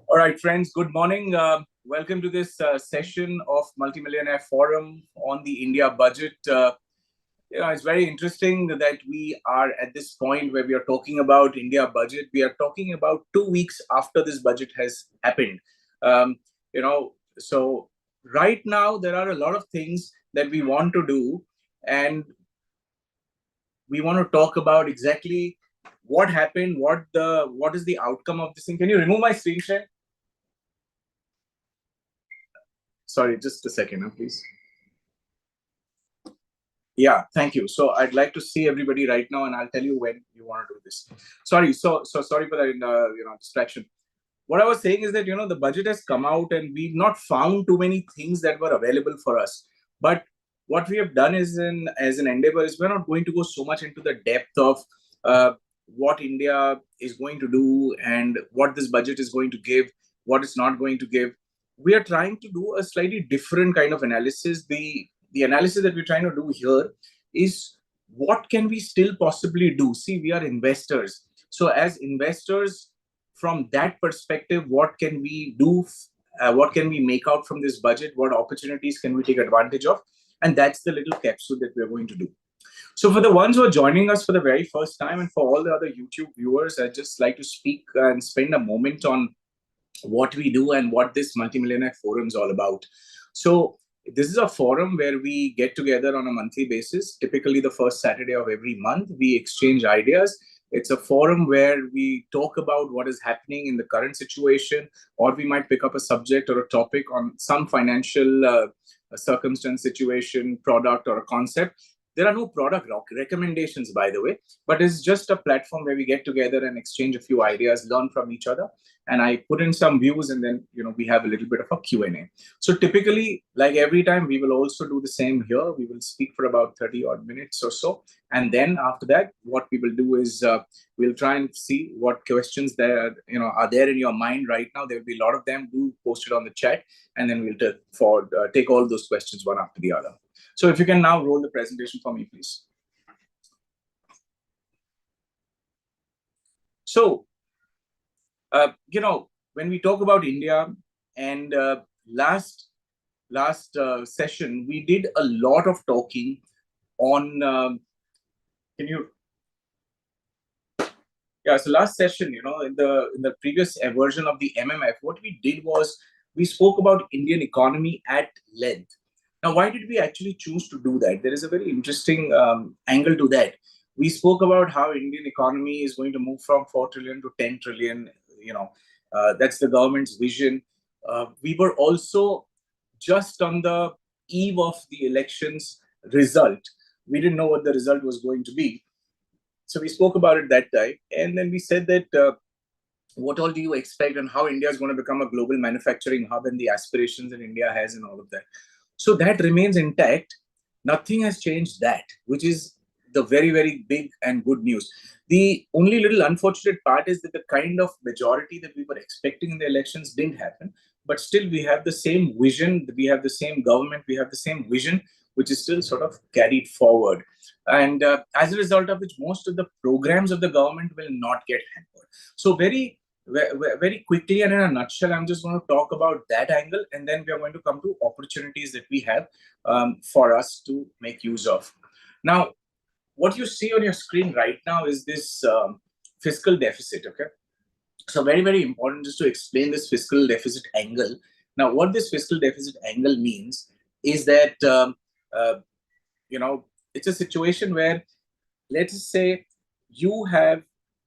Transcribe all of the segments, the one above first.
All right, friends, good morning. Welcome to this session of MultiMillionaire Forum on the India budget. It's very interesting that we are at this point where we are talking about India budget. We are talking about 2 weeks after this budget has happened. Um, so right now there are a lot of things that we want to do, and we want to talk about exactly what happened, what is the outcome of this thing. Can you remove my screen share? Sorry, just a second, please. Yeah, thank you. So I'd like to see everybody right now, and I'll tell you when you want to do this. Sorry, so sorry for that, distraction. What I was saying is that the budget has come out, and we've not found too many things that were available for us. But what we have done is, as an endeavor, is we're not going to go so much into the depth of what India is going to do and what this budget is going to give, what it's not going to give. We are trying to do a slightly different kind of analysis. The analysis that we're trying to do here is what can we still possibly do. See, we are investors, so as investors, from that perspective, what can we do, what can we make out from this budget, what opportunities can we take advantage of, and that's the little capsule that we're going to do. So for the ones who are joining us for the very first time, and for all the other YouTube viewers, I'd just like to speak and spend a moment on what we do and what this MultiMillionaire Forum is all about. So this is a forum where we get together on a monthly basis, typically the first Saturday of every month. We exchange ideas. It's a forum where we talk about what is happening in the current situation, or we might pick up a subject or a topic on some financial circumstance, situation, product, or a concept. There are no product recommendations, by the way, but it's just a platform where we get together and exchange a few ideas, learn from each other. And I put in some views, and then we have a little bit of a Q&A. So typically, like every time, we will also do the same here. We will speak for about 30 odd minutes or so. And then after that, what we will do is we'll try and see what questions there are there in your mind right now. There will be a lot of them. Do post it on the chat, and then we'll take all those questions one after the other. So if you can now roll the presentation for me, please. So, when we talk about India, and last session, we did a lot of talking on, so last session, in the previous version of the MMF, what we did was we spoke about Indian economy at length. Now, why did we actually choose to do that? There is a very interesting angle to that. We spoke about how Indian economy is going to move from 4 trillion to 10 trillion. That's the government's vision. We were also just on the eve of the elections result. We didn't know what the result was going to be. So we spoke about it that time. And then we said that what all do you expect, and how India is going to become a global manufacturing hub, and the aspirations that India has, and all of that. So that remains intact. Nothing has changed that, which is the very, very big and good news. The only little unfortunate part is that the kind of majority that we were expecting in the elections didn't happen. But still, we have the same vision, we have the same government, we have the same vision, which is still sort of carried forward. And as a result of which, most of the programs of the government will not get hampered. So very quickly and in a nutshell, I'm just going to talk about that angle, and then we are going to come to opportunities that we have for us to make use of. Now, what you see on your screen right now is this fiscal deficit, okay? So very, very important just to explain this fiscal deficit angle. Now, what this fiscal deficit angle means is that, it's a situation where, let's say, you have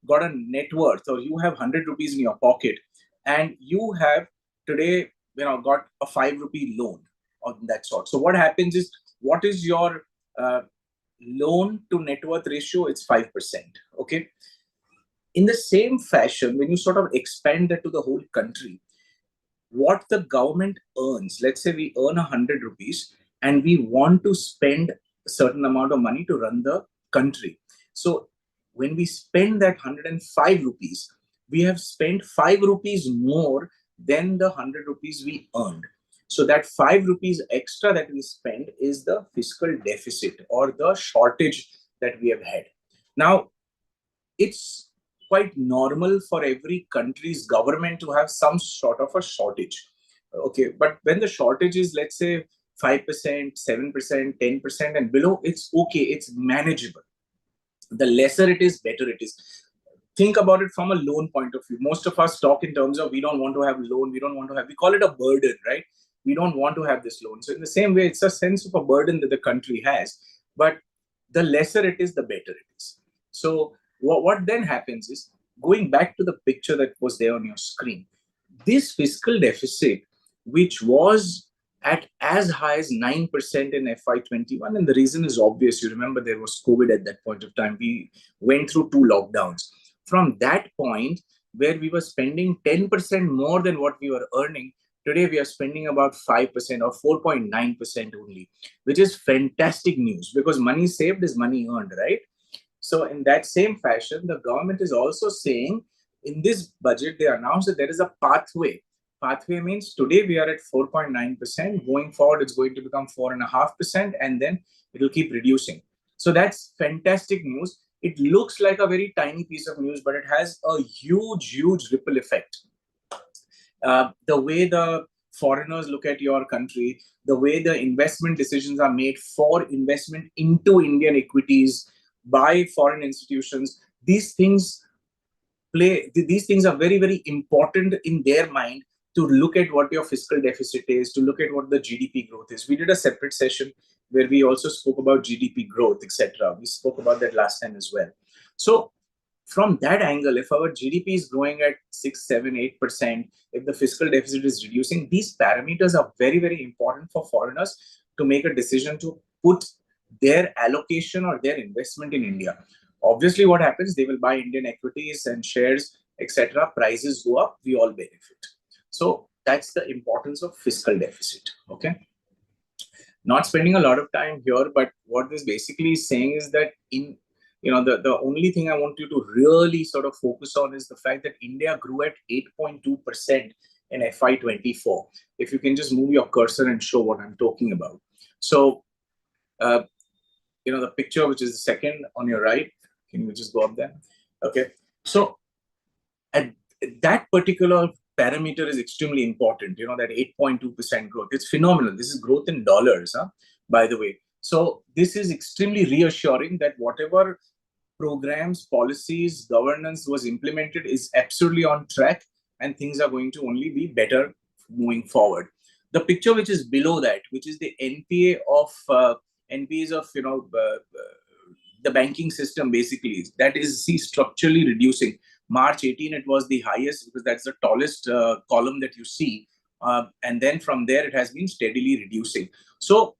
got a net worth, or you have 100 rupees in your pocket, and you have today got a 5 rupee loan of that sort. So what happens is, what is your loan to net worth ratio? It's 5%. Okay. In the same fashion, when you sort of expand that to the whole country, what the government earns, let's say we earn 100 rupees and we want to spend a certain amount of money to run the country. So when we spend that 105 rupees, we have spent 5 rupees more than the 100 rupees we earned. So that 5 rupees extra that we spend is the fiscal deficit, or the shortage that we have had. Now, it's quite normal for every country's government to have some sort of a shortage. Okay, but when the shortage is, let's say, 5%, 7%, 10% and below, it's okay, it's manageable. The lesser it is, better it is. Think about it from a loan point of view. Most of us talk in terms of we don't want to have loan, we don't want to have, we call it a burden, right? We don't want to have this loan. So in the same way, it's a sense of a burden that the country has. But the lesser it is, the better it is. So what then happens is, going back to the picture that was there on your screen, this fiscal deficit, which was at as high as 9% in FY21, and the reason is obvious. You remember there was COVID at that point of time. We went through 2 lockdowns. From that point, where we were spending 10% more than what we were earning, today we are spending about 5% or 4.9% only, which is fantastic news, because money saved is money earned, right? So in that same fashion, the government is also saying, in this budget, they announced that there is a pathway. Pathway means today we are at 4.9%. Going forward, it's going to become 4.5%, and then it will keep reducing. So that's fantastic news. It looks like a very tiny piece of news, but it has a huge, huge ripple effect. The way the foreigners look at your country, the way the investment decisions are made for investment into Indian equities by foreign institutions, these things are very, very important in their mind, to look at what your fiscal deficit is, to look at what the GDP growth is. We did a separate session where we also spoke about GDP growth, etc. We spoke about that last time as well. So from that angle, if our GDP is growing at 6, 7, 8%, if the fiscal deficit is reducing, these parameters are very, very important for foreigners to make a decision to put their allocation or their investment in India. Obviously, what happens, they will buy Indian equities and shares, etc. Prices go up, we all benefit. So that's the importance of fiscal deficit. Okay. Not spending a lot of time here, but what this basically is saying is that the only thing I want you to really sort of focus on is the fact that India grew at 8.2% in FY24. If you can just move your cursor and show what I'm talking about. So, the picture, which is the second on your right, can you just go up there? Okay. So at that particular parameter is extremely important, that 8.2% growth. It's phenomenal. This is growth in dollars, by the way. So this is extremely reassuring that whatever programs, policies, governance was implemented is absolutely on track, and things are going to only be better moving forward. The picture which is below that, which is the NPAs of the banking system, basically, that is structurally reducing. March 18, it was the highest, because that's the tallest column that you see. And then from there, it has been steadily reducing. So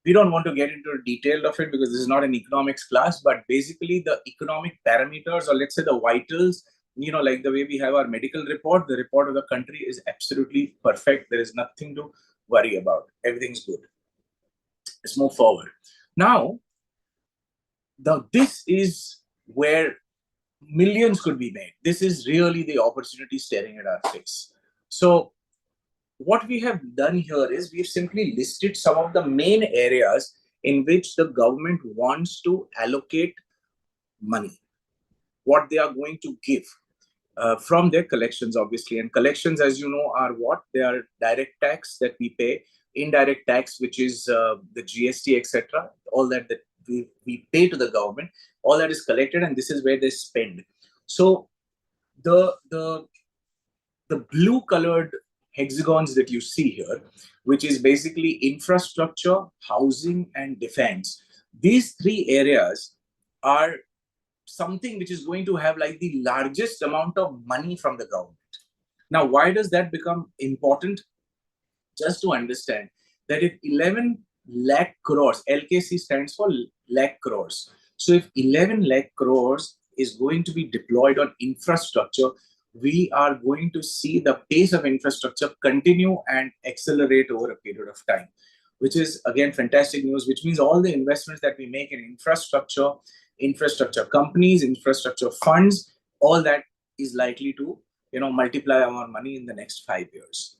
we don't want to get into the detail of it, because this is not an economics class, but basically the economic parameters, or let's say the vitals, like the way we have our medical report, the report of the country is absolutely perfect. There is nothing to worry about. Everything's good. Let's move forward. Now, this is where millions could be made. This is really the opportunity staring at our face. So what we have done here is we've simply listed some of the main areas in which the government wants to allocate money, what they are going to give from their collections, obviously. And collections, as you know, are what? They are direct tax that we pay, indirect tax, which is the GST, etc. All that we pay to the government, all that is collected, and this is where they spend. So the blue colored hexagons that you see here, which is basically infrastructure, housing, and defense, these 3 areas are something which is going to have like the largest amount of money from the government. Now, why does that become important? Just to understand that if 11 lakh crores, LKC stands for lakh crores. So if 11 lakh crores is going to be deployed on infrastructure, we are going to see the pace of infrastructure continue and accelerate over a period of time, which is again fantastic news, which means all the investments that we make in infrastructure companies, infrastructure funds, all that is likely to multiply our money in the next 5 years.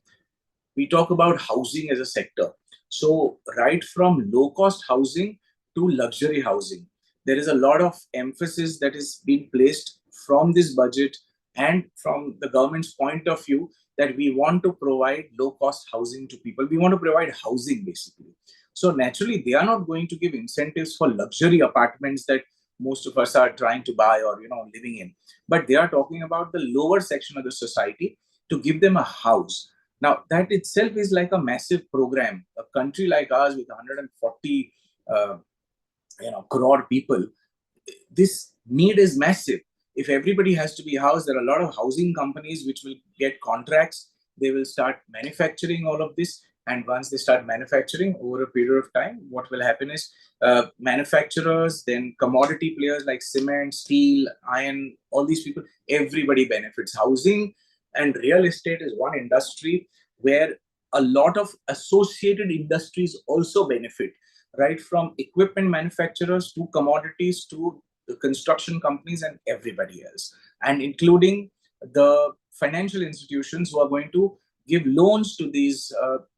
We talk about housing as a sector. So right from low-cost housing to luxury housing, there is a lot of emphasis that is being placed from this budget and from the government's point of view that we want to provide low cost housing to people. We want to provide housing basically. So naturally, they are not going to give incentives for luxury apartments that most of us are trying to buy or living in, but they are talking about the lower section of the society to give them a house. Now that itself is like a massive program. A country like ours with 140 uh, crore people, this need is massive. If everybody has to be housed, there are a lot of housing companies which will get contracts. They will start manufacturing all of this. And once they start manufacturing over a period of time, what will happen is manufacturers, then commodity players like cement, steel, iron, all these people, everybody benefits. Housing and real estate is one industry where a lot of associated industries also benefit, right from equipment manufacturers to commodities to the construction companies and everybody else, and including the financial institutions who are going to give loans to these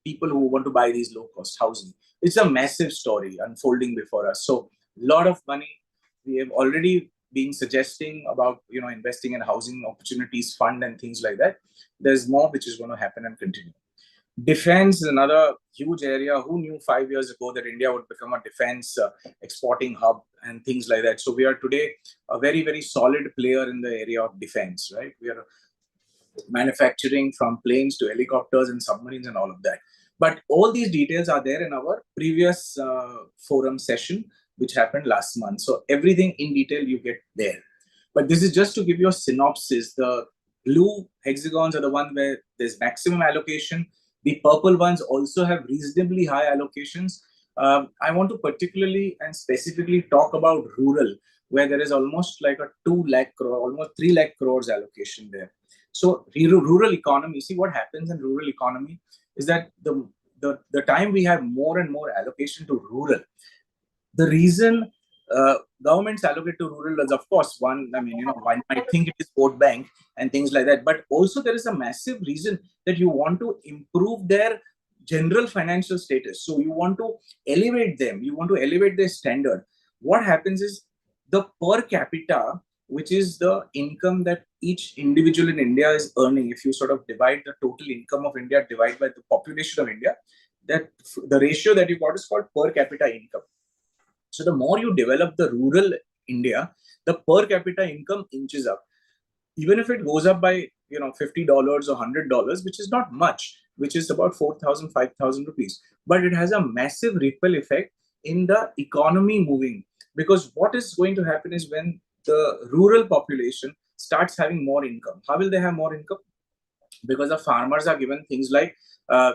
people who want to buy these low cost housing. It's a massive story unfolding before us. So, a lot of money we have already been suggesting about investing in housing opportunities fund and things like that. There's more which is going to happen and continue. Defense is another huge area. Who knew 5 years ago that India would become a defense exporting hub and things like that? So we are today a very, very solid player in the area of defense, right? We are manufacturing from planes to helicopters and submarines and all of that. But all these details are there in our previous forum session, which happened last month. So everything in detail you get there. But this is just to give you a synopsis. The blue hexagons are the one where there's maximum allocation. The purple ones also have reasonably high allocations. I want to particularly and specifically talk about rural, where there is almost like a 2 lakh crore, almost 3 lakh crores allocation there. So rural economy, see what happens in rural economy is that the time we have more and more allocation to rural, the reason governments allocate to rural is, of course, one, I mean, one might think it is vote bank and things like that, but also there is a massive reason that you want to improve their general financial status. So you want to elevate them, you want to elevate their standard. What happens is the per capita, which is the income that each individual in India is earning, if you sort of divide the total income of India divided by the population of India, that the ratio that you got is called per capita income. So the more you develop the rural India, the per capita income inches up. Even if it goes up by $50 or $100, which is not much, which is about 4,000, 5,000 rupees, but it has a massive ripple effect in the economy moving. Because what is going to happen is when the rural population starts having more income, how will they have more income? Because the farmers are given things like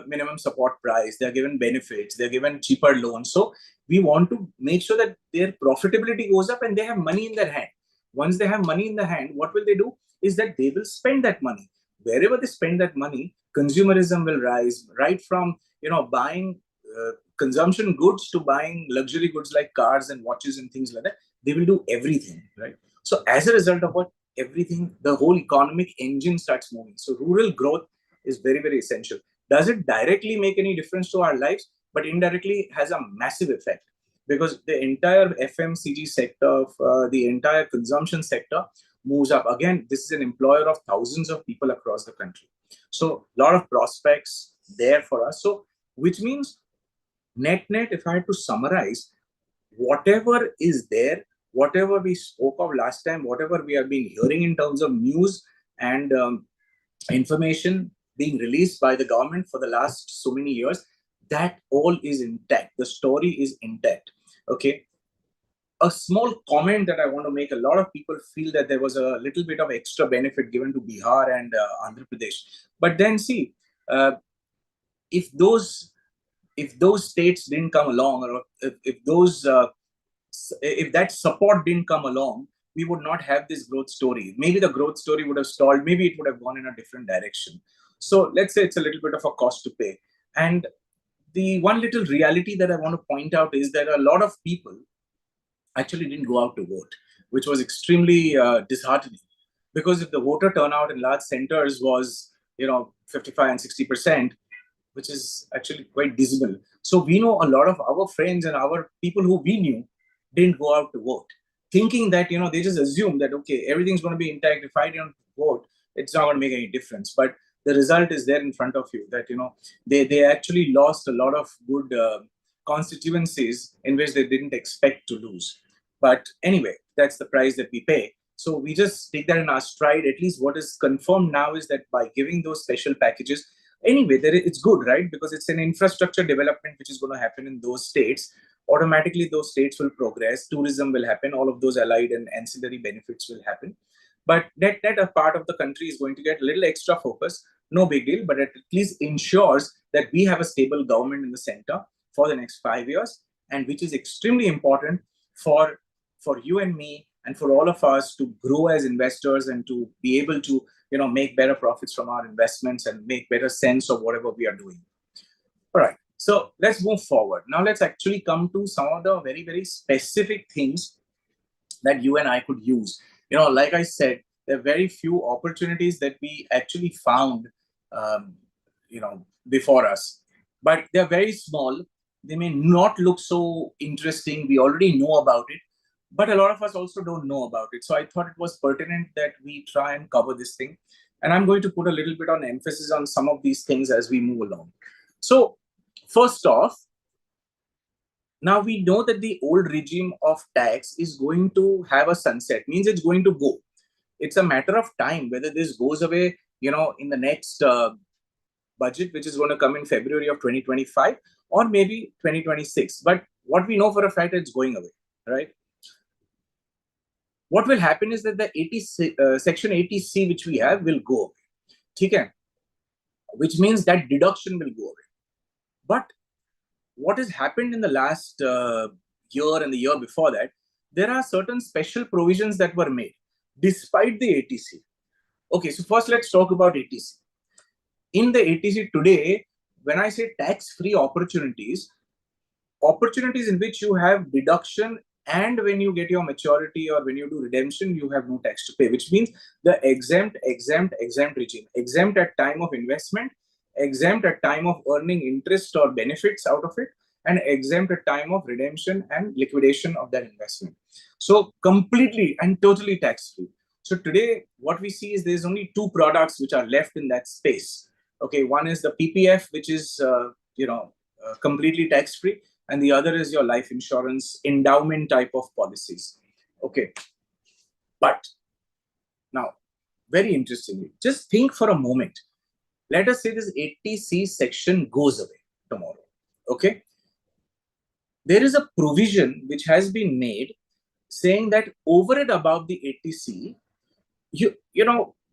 minimum support price, they're given benefits, they're given cheaper loans. So we want to make sure that their profitability goes up and they have money in their hand. Once they have money in the hand, what will they do is that they will spend that money. Wherever they spend that money, consumerism will rise, right from buying consumption goods to buying luxury goods like cars and watches and things like that. They will do everything, right? So as a result of what, everything, the whole economic engine starts moving. So rural growth is very, very essential. Does it directly make any difference to our lives? But indirectly has a massive effect, because the entire FMCG sector, the entire consumption sector moves up. Again, this is an employer of thousands of people across the country. So a lot of prospects there for us. So which means net, if I had to summarize, whatever is there, whatever we spoke of last time, whatever we have been hearing in terms of news and information being released by the government for the last so many years, that all is intact. The story is intact. Okay. A small comment that I want to make, a lot of people feel that there was a little bit of extra benefit given to Bihar and Andhra Pradesh. But then see, if those states didn't come along, or if that support didn't come along, we would not have this growth story. Maybe the growth story would have stalled. Maybe it would have gone in a different direction. So let's say it's a little bit of a cost to pay. And the one little reality that I want to point out is that a lot of people actually didn't go out to vote, which was extremely disheartening. Because if the voter turnout in large centers was, 55 and 60%, which is actually quite dismal. So we know a lot of our friends and our people who we knew didn't go out to vote. thinking that, they just assume that, okay, everything's going to be intact. If I don't vote, it's not going to make any difference. But the result is there in front of you, that, they actually lost a lot of good constituencies in which they didn't expect to lose. But anyway, that's the price that we pay. So we just take that in our stride. At least what is confirmed now is that by giving those special packages, anyway, it's good, right? Because it's an infrastructure development which is going to happen in those states. Automatically, those states will progress. Tourism will happen. All of those allied and ancillary benefits will happen. But that a part of the country is going to get a little extra focus. No big deal, but it at least ensures that we have a stable government in the center for the next 5 years, and which is extremely important for you and me and for all of us to grow as investors and to be able to make better profits from our investments and make better sense of whatever we are doing. All right, so let's move forward. Now let's actually come to some of the very, very specific things that you and I could use. Like I said, there are very few opportunities that we actually found before us, but they're very small. They may not look so interesting. We already know about it, but a lot of us also don't know about it. So I thought it was pertinent that we try and cover this thing. And I'm going to put a little bit on emphasis on some of these things as we move along. So first off, now we know that the old regime of tax is going to have a sunset, means it's going to go. It's a matter of time whether this goes away, in the next budget, which is going to come in February of 2025 or maybe 2026. But what we know for a fact, it's going away, right? What will happen is that the section 80C which we have will go away, okay? Which means that deduction will go away. But what has happened in the last year and the year before that, there are certain special provisions that were made despite the 80C. Okay, so first let's talk about 80C. In the 80C today, when I say tax-free opportunities in which you have deduction, and when you get your maturity or when you do redemption, you have no tax to pay, which means the exempt regime. Exempt at time of investment, exempt at time of earning interest or benefits out of it, and exempt at time of redemption and liquidation of that investment. So completely and totally tax-free. So today, what we see is there's only two products which are left in that space. Okay, one is the PPF, which is completely tax-free, and the other is your life insurance endowment type of policies. Okay, but now, very interestingly, just think for a moment. Let us say this 80C section goes away tomorrow. Okay, there is a provision which has been made saying that over and above the 80C,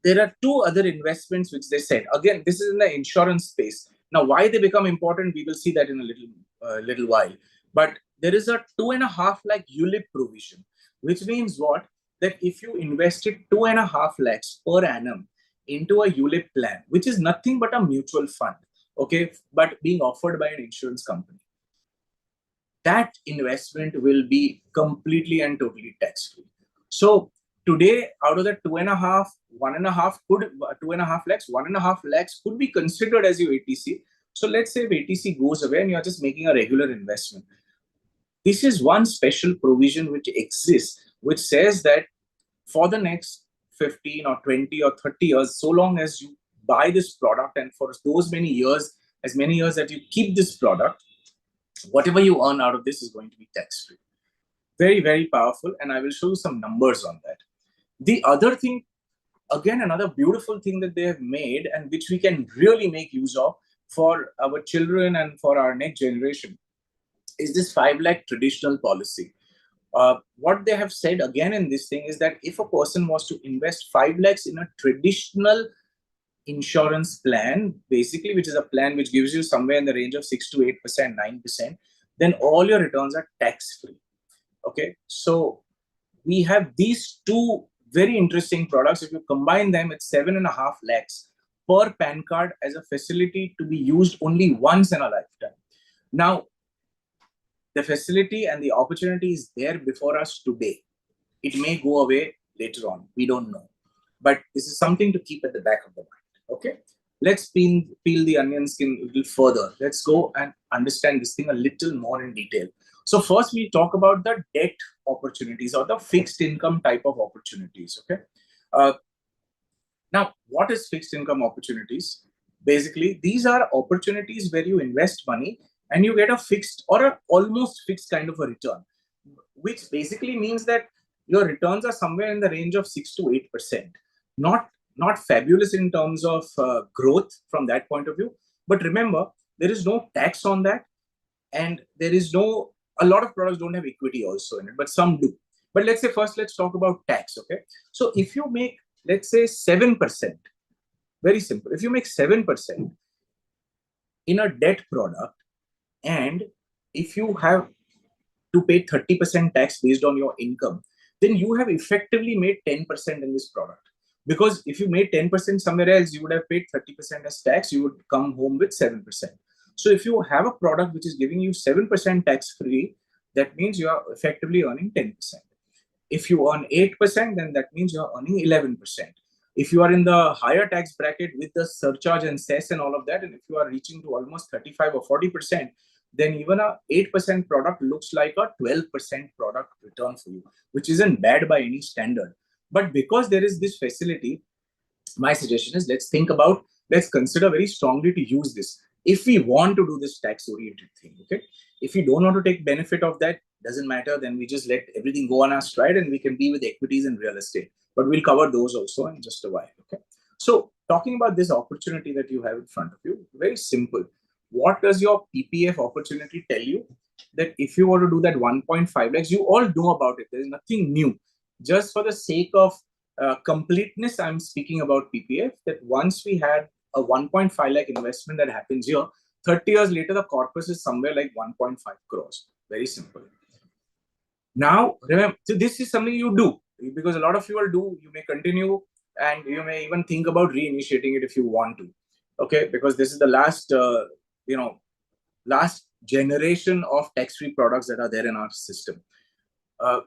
there are two other investments which they said. Again, this is in the insurance space. Now, why they become important, we will see that in a little while. But there is a 2.5 lakh ULIP provision, which means what? That if you invested 2.5 lakhs per annum into a ULIP plan, which is nothing but a mutual fund, okay, but being offered by an insurance company, that investment will be completely and totally tax-free. So today, out of the 2.5, 2.5 lakhs, 1.5 lakhs could be considered as your 80C. So let's say if 80C goes away and you're just making a regular investment. This is one special provision which exists, which says that for the next 15 or 20 or 30 years, so long as you buy this product and for those many years, as many years that you keep this product, whatever you earn out of this is going to be tax-free. Very, very powerful. And I will show you some numbers on that. The other thing, again, another beautiful thing that they have made and which we can really make use of for our children and for our next generation is this 5 lakh traditional policy. What they have said again in this thing is that if a person was to invest 5 lakhs in a traditional insurance plan, basically, which is a plan which gives you somewhere in the range of 6 to 8%, 9%, then all your returns are tax-free. Okay, so we have these two very interesting products. If you combine them, it's 7.5 lakhs per PAN card as a facility to be used only once in a lifetime. Now, the facility and the opportunity is there before us today. It may go away later on. We don't know. But this is something to keep at the back of the mind. Okay, let's peel the onion skin a little further. Let's go and understand this thing a little more in detail. So first we talk about the debt opportunities or the fixed income type of opportunities. Okay. Uh, Now, what is fixed income opportunities? Basically, these are opportunities where you invest money and you get a fixed or a almost fixed kind of a return, which basically means that your returns are somewhere in the range of 6 to 8%. Not not fabulous in terms of growth from that point of view, but remember there is no tax on that, and there is no, a lot of products don't have equity also in it, but some do. But let's say first let's talk about tax. Okay, so if you make, let's say, 7%, very simple, if you make 7% in a debt product, and if you have to pay 30% tax based on your income, then you have effectively made 10% in this product. Because if you made 10% somewhere else, you would have paid 30% as tax, you would come home with 7%. So if you have a product which is giving you 7% tax free, that means you are effectively earning 10%. If you earn 8%, then that means you are earning 11%. If you are in the higher tax bracket with the surcharge and cess and all of that, and if you are reaching to almost 35 or 40%, then even a 8% product looks like a 12% product return for you, which isn't bad by any standard. But because there is this facility, my suggestion is let's consider very strongly to use this if we want to do this tax oriented thing. Okay, if we don't want to take benefit of that, doesn't matter, then we just let everything go on our stride and we can be with equities and real estate, but we'll cover those also in just a while. Okay, so talking about this opportunity that you have in front of you, very simple. What does your PPF opportunity tell you? That if you want to do that 1.5 lakhs, you all know about it, there is nothing new. Just for the sake of completeness, I'm speaking about PPF, that once we had a 1.5 lakh investment that happens here, 30 years later, the corpus is somewhere like 1.5 crores. Very simple. Now, remember, so this is something you do, because a lot of people do, you may continue and you may even think about reinitiating it if you want to. Okay, because this is the last, last generation of tax-free products that are there in our system.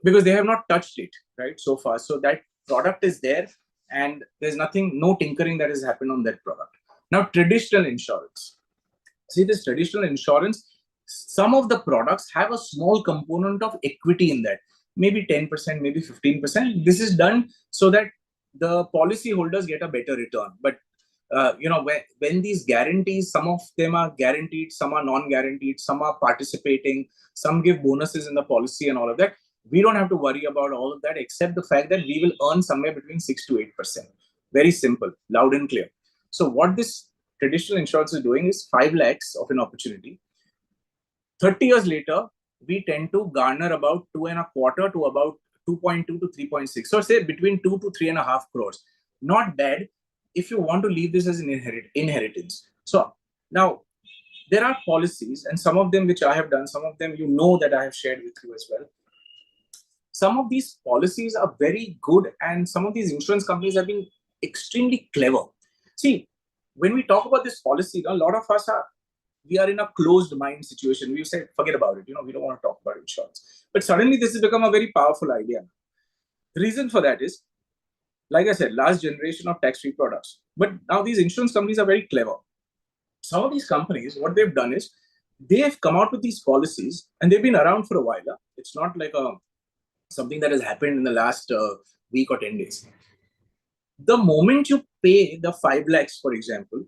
Because they have not touched it, right, so far. So that product is there, and there's nothing, no tinkering that has happened on that product. Now, traditional insurance. See, this traditional insurance, some of the products have a small component of equity in that, maybe 10%, maybe 15%. This is done so that the policy holders get a better return. But when these guarantees, some of them are guaranteed, some are non-guaranteed, some are participating, some give bonuses in the policy and all of that. We don't have to worry about all of that, except the fact that we will earn somewhere between 6 to 8%. Very simple, loud and clear. So what this traditional insurance is doing is 5 lakhs of an opportunity. 30 years later, we tend to garner about 2.25 to about 2.2 to 3.6. So say between 2 to 3.5 crores. Not bad if you want to leave this as an inheritance. So now there are policies, and some of them which I have done, some of them that I have shared with you as well. Some of these policies are very good, and some of these insurance companies have been extremely clever. See, when we talk about this policy, a lot of us we are in a closed mind situation. We say, forget about it. We don't want to talk about insurance. But suddenly this has become a very powerful idea. The reason for that is, like I said, last generation of tax-free products. But now these insurance companies are very clever. Some of these companies, what they've done is, they have come out with these policies, and they've been around for a while. It's not like something that has happened in the last week or 10 days. The moment you pay the 5 lakhs, for example,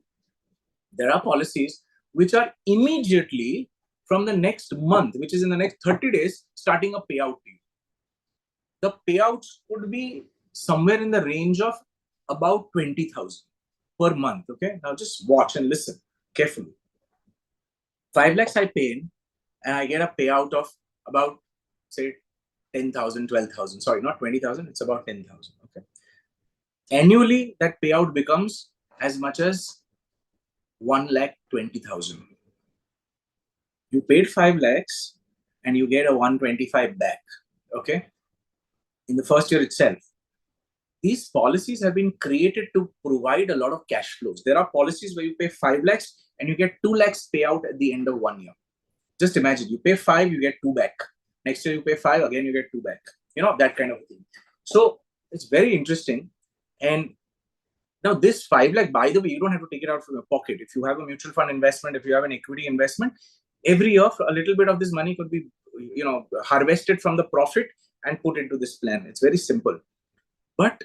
there are policies which are immediately from the next month, which is in the next 30 days, starting a payout to you. The payouts could be somewhere in the range of about 20,000 per month. Okay, now just watch and listen carefully. 5 lakhs I pay in, and I get a payout of about, say, 10,000, 12,000. Sorry, not 20,000. It's about 10,000. Okay. Annually, that payout becomes as much as 1,20,000. You paid 5 lakhs and you get a 125 back. Okay. In the first year itself. These policies have been created to provide a lot of cash flows. There are policies where you pay 5 lakhs and you get 2 lakhs payout at the end of 1 year. Just imagine, you pay 5, you get 2 back. Next year you pay 5, again you get 2 back. That kind of thing. So it's very interesting. And now this 5 lakh, by the way, you don't have to take it out from your pocket. If you have a mutual fund investment, if you have an equity investment, every year a little bit of this money could be harvest it from the profit and put into this plan. It's very simple. But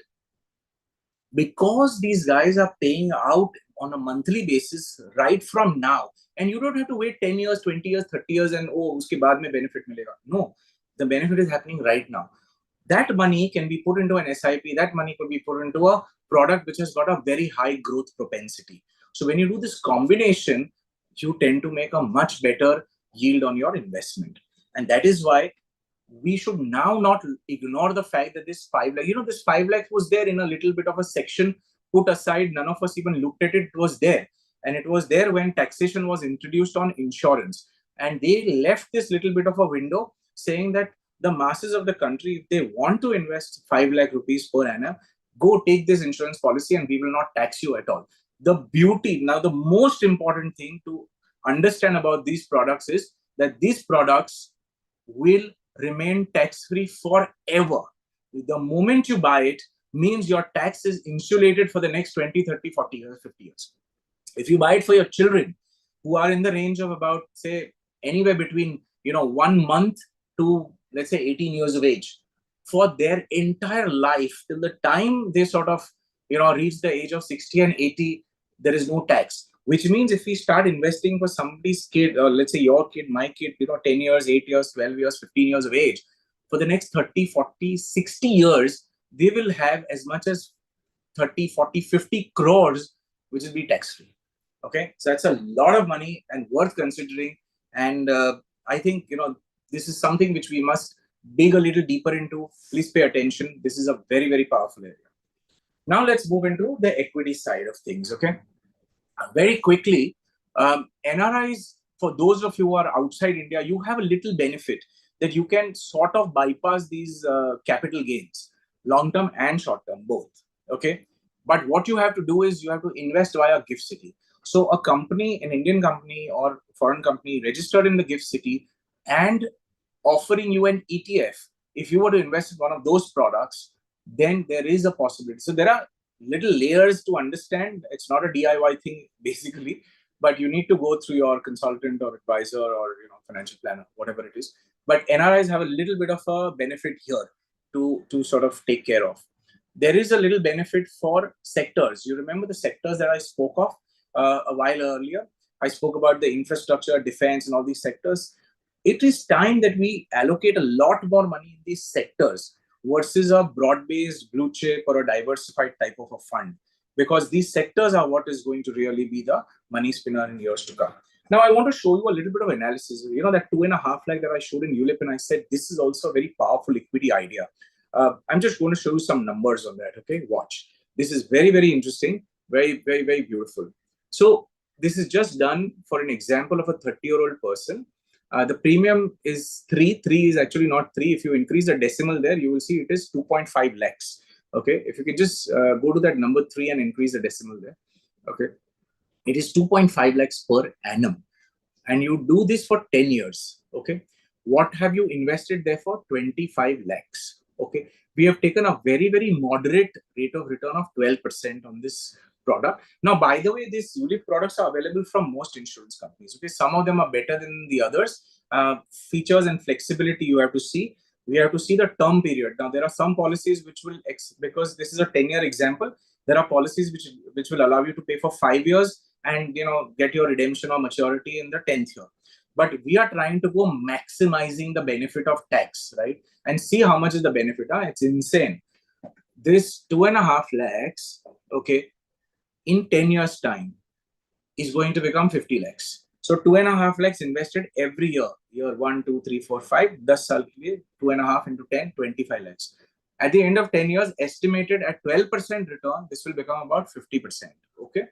because these guys are paying out on a monthly basis right from now, and you don't have to wait 10 years, 20 years, 30 years, and uske baad mein benefit milega. No, the benefit is happening right now. That money can be put into an SIP. That money could be put into a product which has got a very high growth propensity. So when you do this combination, you tend to make a much better yield on your investment. And that is why we should now not ignore the fact that this 5 lakh, this 5 lakh was there in a little bit of a section put aside. None of us even looked at it. It was there. And it was there when taxation was introduced on insurance. And they left this little bit of a window saying that the masses of the country, if they want to invest 5 lakh rupees per annum, go take this insurance policy and we will not tax you at all. The beauty, now the most important thing to understand about these products is that these products will remain tax-free forever. The moment you buy it means your tax is insulated for the next 20, 30, 40 years, 50 years. If you buy it for your children who are in the range of about, say, anywhere between 1 month to, let's say, 18 years of age, for their entire life, till the time they sort of reach the age of 60 and 80, there is no tax. Which means if we start investing for somebody's kid, or let's say your kid, my kid, 10 years, 8 years, 12 years, 15 years of age, for the next 30, 40, 60 years, they will have as much as 30, 40, 50 crores, which will be tax-free. Okay, so that's a lot of money and worth considering. And I think, this is something which we must dig a little deeper into. Please pay attention. This is a very, very powerful area. Now let's move into the equity side of things. Okay, very quickly, NRIs, for those of you who are outside India, you have a little benefit that you can sort of bypass these capital gains, long-term and short-term, both. Okay, but what you have to do is you have to invest via GIFT City. So a company, an Indian company or foreign company registered in the GIFT City and offering you an ETF, if you were to invest in one of those products, then there is a possibility. So there are little layers to understand. It's not a DIY thing, basically, but you need to go through your consultant or advisor or financial planner, whatever it is. But NRIs have a little bit of a benefit here to sort of take care of. There is a little benefit for sectors. You remember the sectors that I spoke of a while earlier? I spoke about the infrastructure, defense, and all these sectors. It is time that we allocate a lot more money in these sectors versus a broad-based blue chip or a diversified type of a fund, because these sectors are what is going to really be the money spinner in years to come. Now, I want to show you a little bit of analysis. That 2.5 lakh that I showed in ULIP, and I said this is also a very powerful equity idea. I'm just going to show you some numbers on that. Okay, watch. This is very, very interesting, very, very, very beautiful. So this is just done for an example of a 30-year-old person. The premium is 3. 3 is actually not 3. If you increase the decimal there, you will see it is 2.5 lakhs. Okay, if you can just go to that number 3 and increase the decimal there. Okay, it is 2.5 lakhs per annum. And you do this for 10 years. Okay, what have you invested there for? 25 lakhs. Okay, we have taken a very, very moderate rate of return of 12% on this product. Now, by the way, these ULIP products are available from most insurance companies. Okay, some of them are better than the others. Features and flexibility you have to see. We have to see the term period. Now, there are some policies which will, because this is a 10-year example, there are policies which will allow you to pay for 5 years and get your redemption or maturity in the 10th year. But we are trying to go maximizing the benefit of tax, right? And see how much is the benefit. It's insane. This 2.5 lakhs, okay, in 10 years time is going to become 50 lakhs. So 2.5 lakhs invested every year. Year 1, 2, 3, 4, 5. 10 saal ke liye 2.5 into 10, 25 lakhs. At the end of 10 years, estimated at 12% return, this will become about 50%. Okay.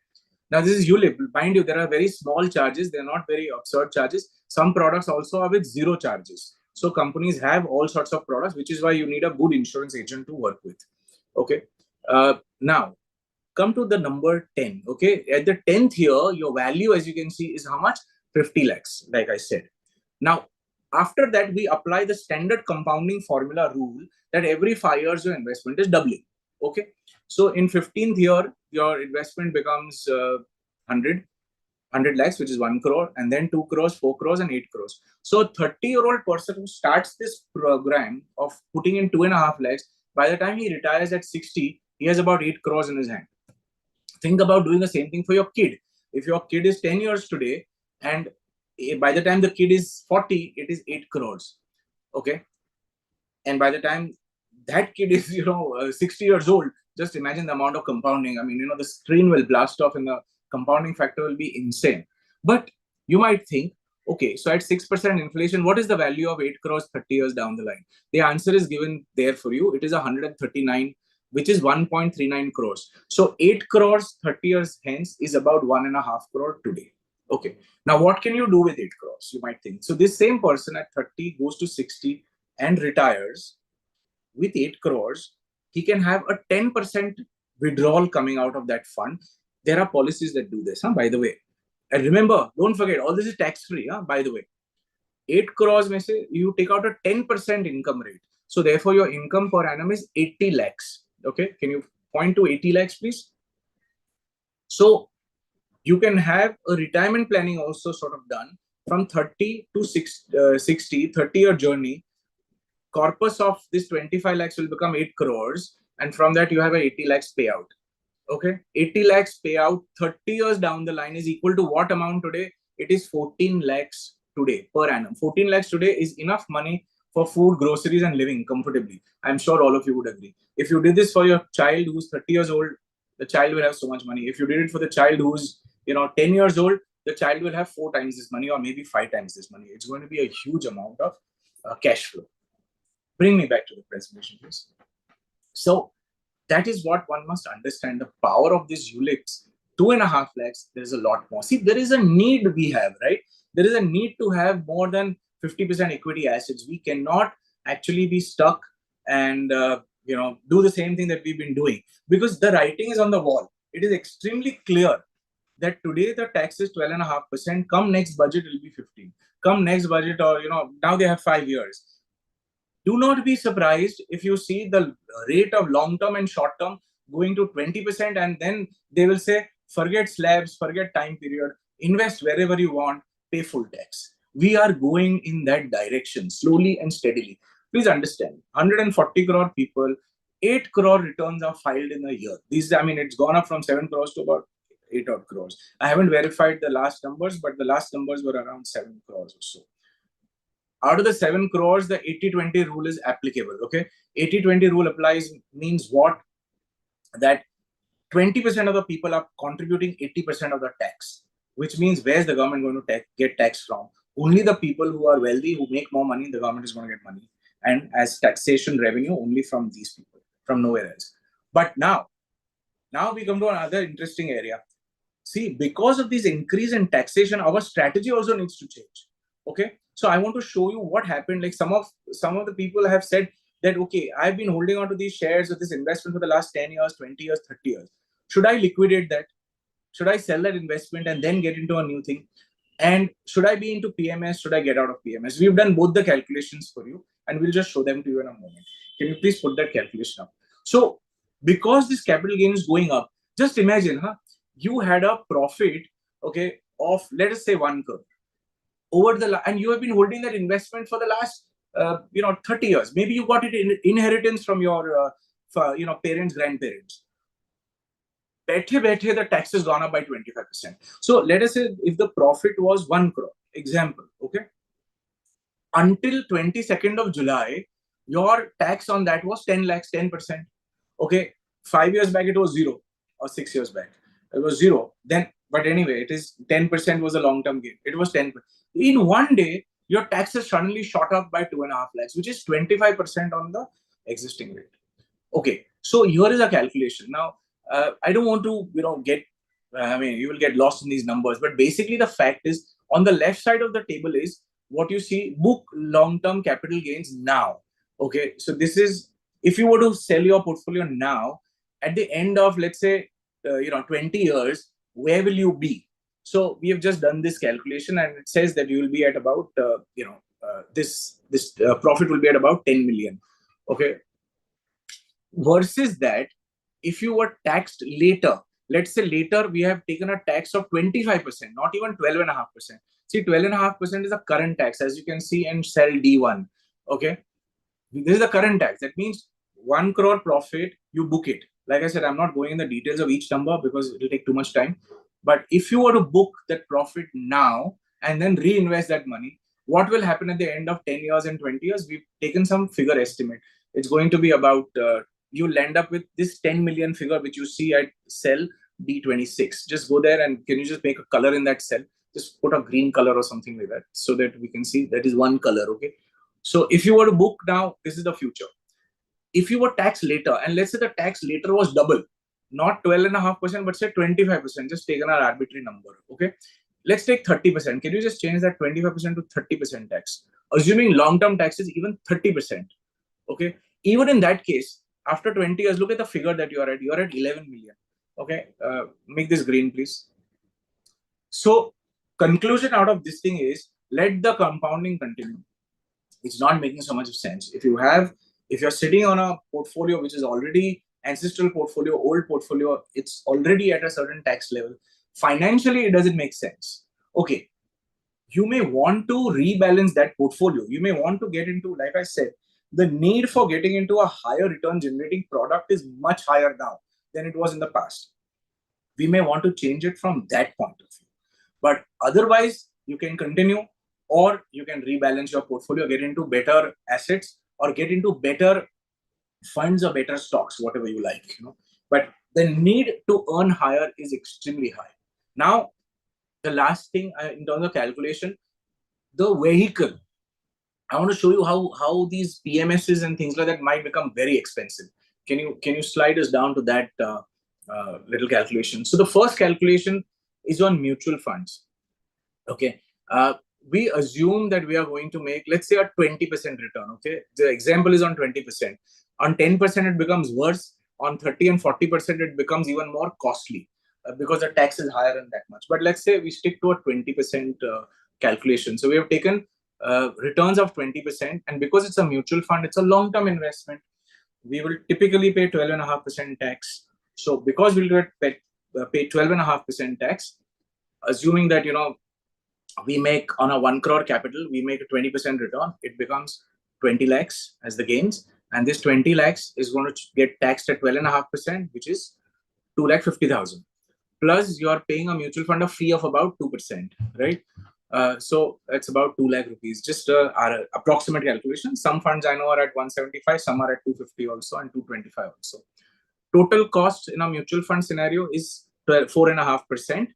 Now this is ULIP. Mind you, there are very small charges. They're not very absurd charges. Some products also are with 0 charges. So companies have all sorts of products, which is why you need a good insurance agent to work with. Okay. Now, come to the number 10. Okay. At the 10th year, your value, as you can see, is how much? 50 lakhs, like I said. Now, after that, we apply the standard compounding formula rule that every 5 years, your investment is doubling. Okay. So in 15th year, your investment becomes 100. 100 lakhs, which is 1 crore, and then 2 crores, 4 crores, and 8 crores. So a 30-year-old person who starts this program of putting in 2.5 lakhs, by the time he retires at 60, he has about 8 crores in his hand. Think about doing the same thing for your kid. If your kid is 10 years today, and by the time the kid is 40, it is 8 crores. Okay. And by the time that kid is, 60 years old, just imagine the amount of compounding. I mean, the screen will blast off and the compounding factor will be insane. But you might think, okay, so at 6% inflation, what is the value of 8 crores 30 years down the line? The answer is given there for you. It is 139, which is 1.39 crores. So 8 crores 30 years hence is about 1.5 crore today. Okay. Now, what can you do with 8 crores? You might think. So this same person at 30 goes to 60 and retires with 8 crores, he can have a 10% withdrawal coming out of that fund. There are policies that do this, by the way. And remember, don't forget, all this is tax-free, by the way. 8 crores, mein se, you take out a 10% income rate. So therefore, your income per annum is 80 lakhs. Okay, can you point to 80 lakhs, please? So you can have a retirement planning also sort of done from 30 to 60, 30-year journey. Corpus of this 25 lakhs will become 8 crores. And from that, you have a 80 lakhs payout. Okay. 80 lakhs payout 30 years down the line is equal to what amount today? It is 14 lakhs today per annum. 14 lakhs today is enough money for food, groceries, and living comfortably. I'm sure all of you would agree. If you did this for your child who's 30 years old, the child will have so much money. If you did it for the child who's 10 years old, the child will have 4 times this money or maybe 5 times this money. It's going to be a huge amount of cash flow. Bring me back to the presentation, please. So that is what one must understand, the power of these ULIPs. 2.5 lakhs, there's a lot more. See, there is a need we have, right? There is a need to have more than 50% equity assets. We cannot actually be stuck and do the same thing that we've been doing, because the writing is on the wall. It is extremely clear that today the tax is 12.5%. Come next budget, it will be 15. Come next budget, or now they have 5 years. Do not be surprised if you see the rate of long-term and short-term going to 20%, and then they will say, forget slabs, forget time period, invest wherever you want, pay full tax. We are going in that direction, slowly and steadily. Please understand, 140 crore people, 8 crore returns are filed in a year. It's gone up from 7 crores to about 8 odd crores. I haven't verified the last numbers, but the last numbers were around 7 crores or so. Out of the 7 crores, the 80-20 rule is applicable. Okay, 80-20 rule applies, means what? That 20% of the people are contributing 80% of the tax, which means where's the government going to get tax from? Only the people who are wealthy, who make more money, the government is going to get money. And as taxation revenue, only from these people, from nowhere else. But now we come to another interesting area. See, because of this increase in taxation, our strategy also needs to change. Okay, so I want to show you what happened. Like some of the people have said that, okay, I've been holding on to these shares of this investment for the last 10 years, 20 years, 30 years. Should I liquidate that? Should I sell that investment and then get into a new thing? And should I be into PMS? Should I get out of PMS? We've done both the calculations for you, and we'll just show them to you in a moment. Can you please put that calculation up? So because this capital gain is going up, just imagine, you had a profit, okay, of, let us say, 1 crore. And you have been holding that investment for the last 30 years. Maybe you got it in inheritance from your parents, grandparents. The tax has gone up by 25%. So let us say if the profit was 1 crore, example, okay, until 22nd of July, your tax on that was 10 lakhs, 10%. Okay, 5 years back it was 0, or 6 years back it was 0. Then, but anyway, it is 10% was a long-term gain. It was 10%. In one day, your taxes suddenly shot up by 2.5 lakhs, which is 25% on the existing rate. Okay, so here is a calculation. Now, I don't want to, get, you will get lost in these numbers, but basically the fact is, on the left side of the table is what you see, book long-term capital gains now. Okay, so this is, if you were to sell your portfolio now, at the end of, let's say, 20 years, where will you be? So we have just done this calculation, and it says that you will be at about, this profit will be at about 10 million. Okay. Versus that, if you were taxed later, Let's say later we have taken a tax of 25%, not even 12.5%. See, 12.5% is the current tax, as you can see in cell D1. Okay, this is the current tax. That means 1 crore profit, you book it. Like I said, I'm not going in the details of each number because it will take too much time. But if you were to book that profit now and then reinvest that money, what will happen at the end of 10 years and 20 years? We've taken some figure estimate. It's going to be about, you'll end up with this 10 million figure, which you see at cell D26. Just go there and can you just make a color in that cell? Just put a green color or something like that so that we can see that is one color. Okay. So if you were to book now, this is the future. If you were taxed later, and let's say the tax later was double, not 12.5%, but say 25%, just take an arbitrary number. Okay. Let's take 30%. Can you just change that 25% to 30% tax? Assuming long-term tax is even 30%. Okay. Even in that case, after 20 years, look at the figure that you are at. You are at 11 million. Okay. Make this green, please. So conclusion out of this thing is let the compounding continue. It's not making so much of sense. If you're sitting on a portfolio which is already ancestral portfolio, old portfolio, it's already at a certain tax level. Financially, it doesn't make sense. Okay, you may want to rebalance that portfolio. You may want to get into, like I said, the need for getting into a higher return generating product is much higher now than it was in the past. We may want to change it from that point of view. But otherwise, you can continue, or you can rebalance your portfolio, get into better assets, or get into better funds or better stocks, whatever you like. But the need to earn higher is extremely high. Now, the last thing in terms of calculation, the vehicle. I want to show you how these PMSs and things like that might become very expensive. Can you slide us down to that little calculation? So the first calculation is on mutual funds. Okay. We assume that we are going to make, let's say, a 20% return. Okay. The example is on 20%. On 10%, it becomes worse. On 30 and 40%, it becomes even more costly because the tax is higher than that much. But let's say we stick to a 20% calculation. So we have taken returns of 20%. And because it's a mutual fund, it's a long-term investment. We will typically pay 12.5% tax. So because we'll pay 12.5% tax, assuming that, we make on a 1 crore capital, we make a 20% return, it becomes 20 lakhs as the gains. And this 20 lakhs is going to get taxed at 12.5%, which is 2,50,000. Plus, you are paying a mutual fund a fee of about 2%, right? So it's about 2 lakh rupees, just our approximate calculation. Some funds I know are at 175, some are at 250 also, and 225 also. Total cost in a mutual fund scenario is 4.5%.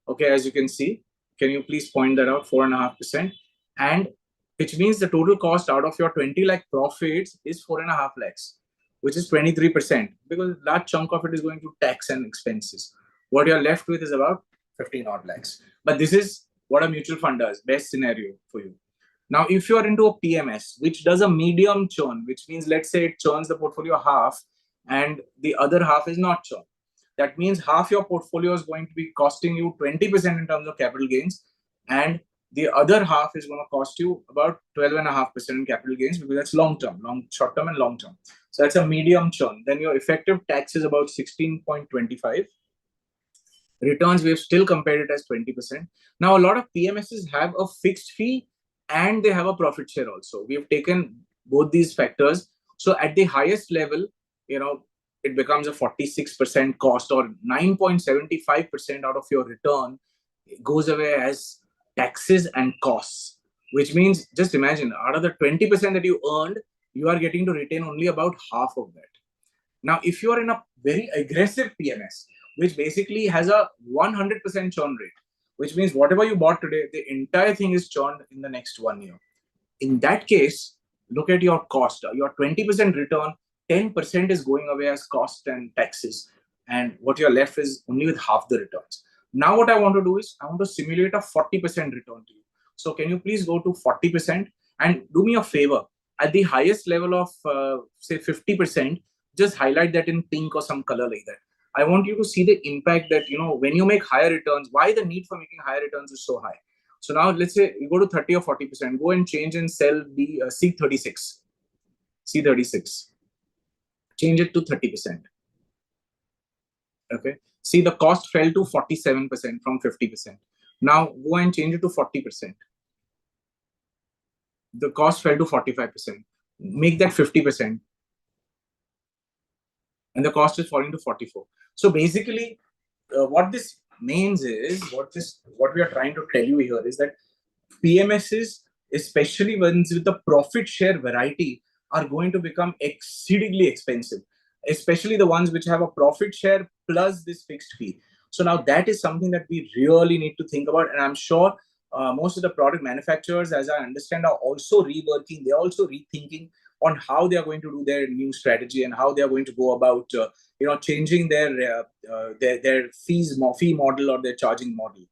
Okay, as you can see. Can you please point that out? 4.5%. And which means the total cost out of your 20 lakh profits is 4.5 lakhs, which is 23%, because a large chunk of it is going to tax and expenses. What you're left with is about 15 odd lakhs. But this is what a mutual fund does, best scenario for you. Now, if you're into a PMS, which does a medium churn, which means, let's say it churns the portfolio half and the other half is not churned. That means half your portfolio is going to be costing you 20% in terms of capital gains, and the other half is going to cost you about 12.5% in capital gains, because that's long-term, short term and long-term. So that's a medium churn. Then your effective tax is about 16.25. Returns, we've still compared it as 20%. Now, a lot of PMSs have a fixed fee and they have a profit share also. We have taken both these factors. So at the highest level, it becomes a 46% cost, or 9.75% out of your return goes away as taxes and costs, which means, just imagine, out of the 20% that you earned, you are getting to retain only about half of that. Now, if you are in a very aggressive PMS, which basically has a 100% churn rate, which means whatever you bought today, the entire thing is churned in the next 1 year. In that case, look at your cost. Your 20% return, 10% is going away as cost and taxes. And what you're left is only with half the returns. Now, what I want to do is I want to simulate a 40% return to you. So can you please go to 40% and do me a favor? At the highest level of, say, 50%, just highlight that in pink or some color like that. I want you to see the impact that, when you make higher returns, why the need for making higher returns is so high. So now let's say you go to 30 or 40%, go and change and sell the C36. C36. Change it to 30%. Okay. See, the cost fell to 47% from 50%. Now go and change it to 40%. The cost fell to 45%. Make that 50%. And the cost is falling to 44. So basically, what this means is, what we are trying to tell you here is that PMSs, especially ones with the profit share variety, are going to become exceedingly expensive, especially the ones which have a profit share plus this fixed fee. So now that is something that we really need to think about. And I'm sure most of the product manufacturers, as I understand, are also reworking, they're also rethinking on how they are going to do their new strategy and how they are going to go about changing their fee model or their charging model.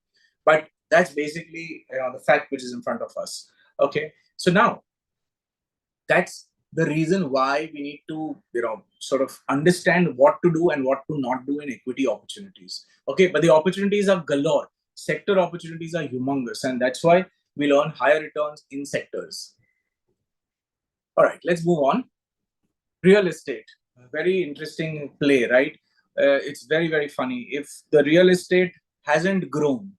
But that's basically the fact which is in front of us. Okay, so now that's the reason why we need to sort of understand what to do and what to not do in equity opportunities. Okay, but the opportunities are galore. Sector opportunities are humongous, and that's why we learn higher returns in sectors. All right, let's move on. Real estate, very interesting play, right? It's very, very funny. If the real estate hasn't grown,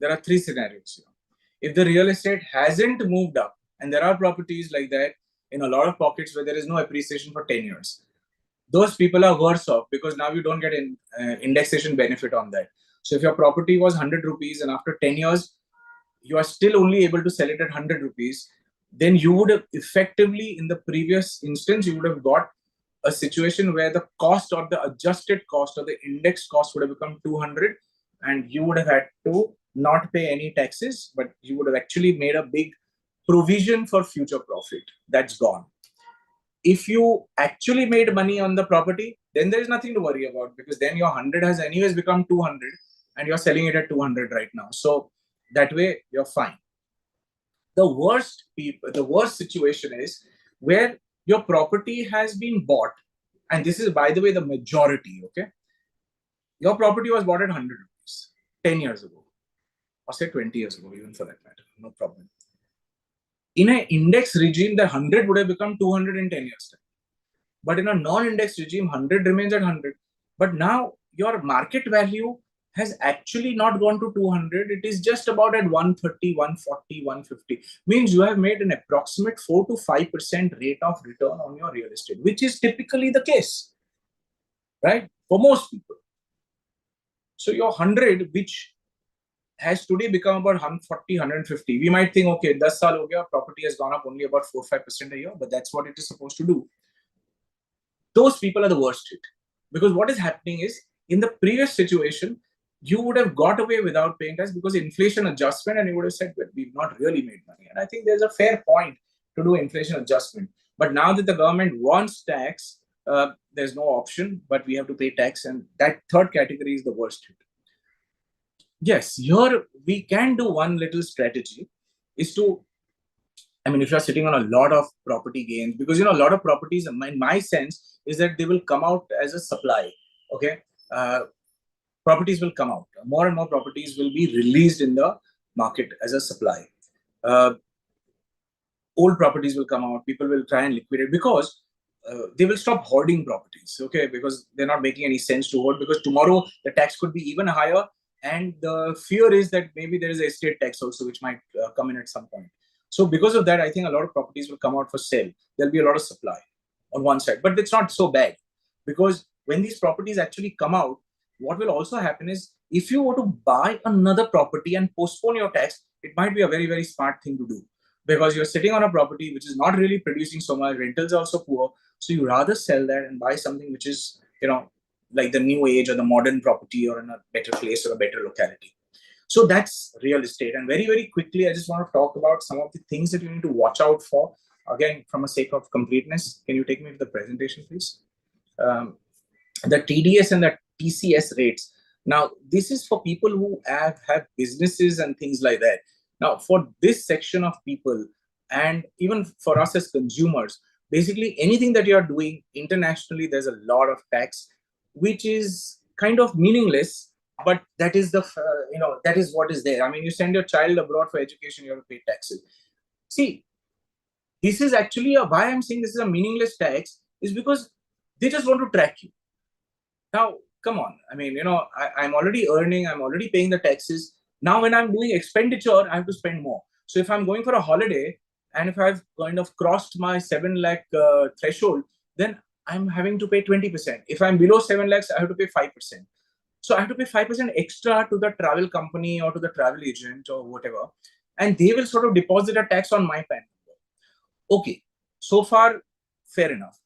there are three scenarios here. If the real estate hasn't moved up, and there are properties like that in a lot of pockets where there is no appreciation for 10 years, those people are worse off because now you don't get an indexation benefit on that. So if your property was 100 rupees and after 10 years, you are still only able to sell it at 100 rupees, then you would have effectively, in the previous instance, you would have got a situation where the cost or the adjusted cost or the index cost would have become 200, and you would have had to not pay any taxes, but you would have actually made a big provision for future profit. That's gone. If you actually made money on the property, then there is nothing to worry about, because then your 100 has anyways become 200 and you're selling it at 200 right now. So that way you're fine. The worst situation is where your property has been bought, and this is, by the way, the majority. Okay, your property was bought at 100 rupees 10 years ago, or say 20 years ago, even for that matter, no problem. In an index regime, the 100 would have become 200 in 10 years time. But in a non-index regime, 100 remains at 100. But now your market value has actually not gone to 200. It is just about at 130, 140, 150. Means you have made an approximate 4 to 5% rate of return on your real estate, which is typically the case, right? For most people. So your 100, which has today become about 140, 150. We might think, okay, 10 saal ho gaya, property has gone up only about 4-5% a year, but that's what it is supposed to do. Those people are the worst hit. Because what is happening is, in the previous situation, you would have got away without paying tax because inflation adjustment, and you would have said, well, we've not really made money. And I think there's a fair point to do inflation adjustment. But now that the government wants tax, there's no option, but we have to pay tax. And that third category is the worst hit. Yes, here we can do one little strategy is to, I mean, if you're sitting on a lot of property gains, because, a lot of properties, in my sense, is that they will come out as a supply. Okay. Properties will come out. More and more properties will be released in the market as a supply. Old properties will come out. People will try and liquidate because they will stop hoarding properties. Okay. Because they're not making any sense to hoard, because tomorrow the tax could be even higher. And the fear is that maybe there is a estate tax also, which might come in at some point. So because of that, I think a lot of properties will come out for sale. There'll be a lot of supply on one side, but it's not so bad, because when these properties actually come out, what will also happen is, if you were to buy another property and postpone your tax, it might be a very, very smart thing to do, because you're sitting on a property which is not really producing so much. Rentals are also poor. So you rather sell that and buy something which is, like the new age or the modern property, or in a better place or a better locality. So that's real estate. And very, very quickly, I just want to talk about some of the things that you need to watch out for. Again, from a sake of completeness, can you take me to the presentation, please? The TDS and the TCS rates. Now, this is for people who have businesses and things like that. Now, for this section of people, and even for us as consumers, basically anything that you're doing internationally, there's a lot of tax, which is kind of meaningless. But that is that is what is there. I mean, you send your child abroad for education, you have to pay taxes. See, this is actually why I'm saying this is a meaningless tax, is because they just want to track you. Now, come on. I mean, I'm already earning, I'm already paying the taxes. Now, when I'm doing expenditure, I have to spend more. So if I'm going for a holiday and if I've kind of crossed my 7 lakh threshold, then I'm having to pay 20%. If I'm below 7 lakhs, I have to pay 5%. So I have to pay 5% extra to the travel company or to the travel agent or whatever. And they will sort of deposit a tax on my PAN. Okay, so far, fair enough.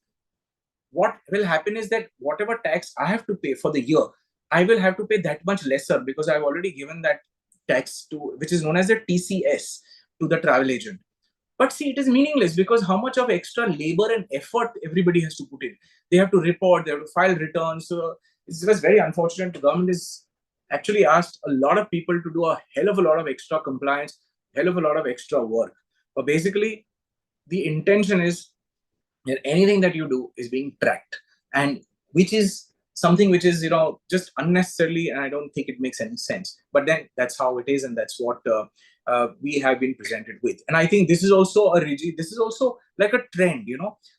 What will happen is that whatever tax I have to pay for the year, I will have to pay that much lesser because I've already given that tax to, which is known as the TCS, to the travel agent. But see, it is meaningless because how much of extra labor and effort everybody has to put in? They have to report, they have to file returns. So it's just very unfortunate. The government is actually asked a lot of people to do a hell of a lot of extra compliance, hell of a lot of extra work. But basically, the intention is that anything that you do is being tracked, and which is something which is just unnecessarily, and I don't think it makes any sense. But then that's how it is, and that's what we have been presented with. And I think this is also this is also like a trend.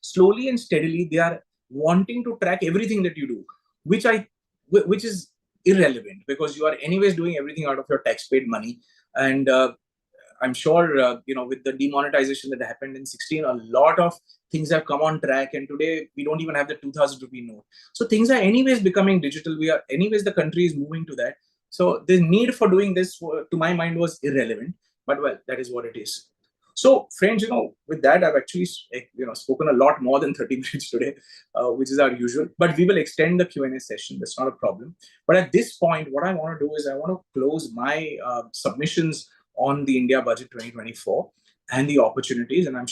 Slowly and steadily they are wanting to track everything that you do, which is irrelevant because you are anyways doing everything out of your tax paid money. And I'm sure, with the demonetization that happened in 16, a lot of things have come on track. And today, we don't even have the 2000 rupee note. So things are anyways becoming digital. Anyways, the country is moving to that. So the need for doing this, to my mind, was irrelevant. But well, that is what it is. So, friends, with that, I've actually, spoken a lot more than 30 minutes today, which is our usual. But we will extend the Q&A session. That's not a problem. But at this point, what I want to do is I want to close my submissions on the India Budget 2024 and the opportunities. And I'm